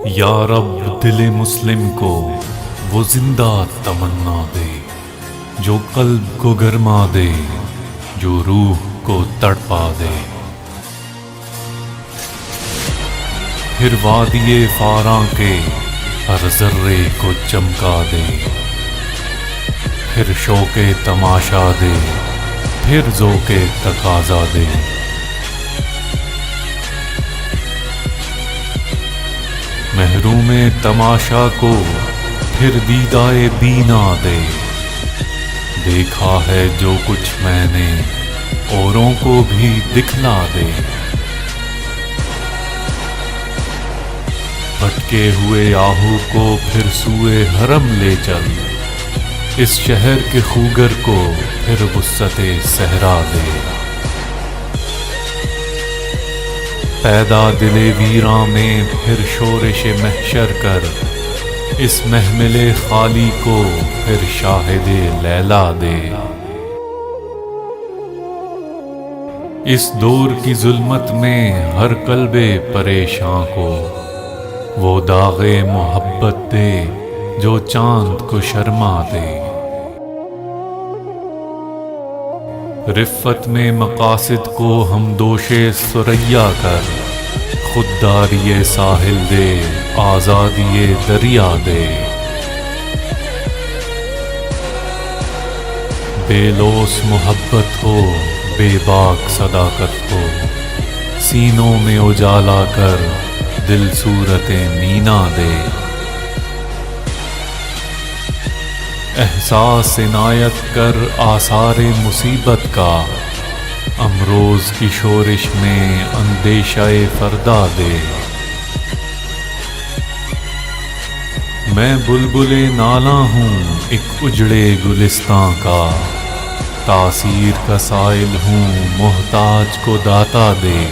یا رب دل مسلم کو وہ زندہ تمنا دے، جو قلب کو گرما دے، جو روح کو تڑپا دے۔ پھر وادی فاراں کے ہر ذرے کو چمکا دے، پھر شوق تماشا دے، پھر ذوق تقاضا دے۔ محروم تماشا کو پھر دیدائے بینا دے، دیکھا ہے جو کچھ میں نے اوروں کو بھی دکھلا دے۔ بھٹکے ہوئے آہو کو پھر سوئے حرم لے چل، اس شہر کے خوگر کو پھر وسعت صحرا دے۔ پیدا دل ویراں میں پھر شورش محشر کر، اس محمل خالی کو پھر شاہد لیلا دے۔ اس دور کی ظلمت میں ہر قلب پریشاں کو وہ داغ محبت دے جو چاند کو شرما دے۔ رفت میں مقاصد کو ہم دوش ثریا کر، خودداری ساحل دے، آزادی دریا دے۔ بے لوث محبت ہو، بے باک صداقت ہو، سینوں میں اجالا کر دل صورت مینا دے۔ احساس عنایت کر آثار مصیبت کا، امروز کی شورش میں اندیشہ فردا دے۔ میں بلبل نالاں ہوں ایک اجڑے گلستاں کا، تاثیر کا سائل ہوں محتاج کو داتا دے۔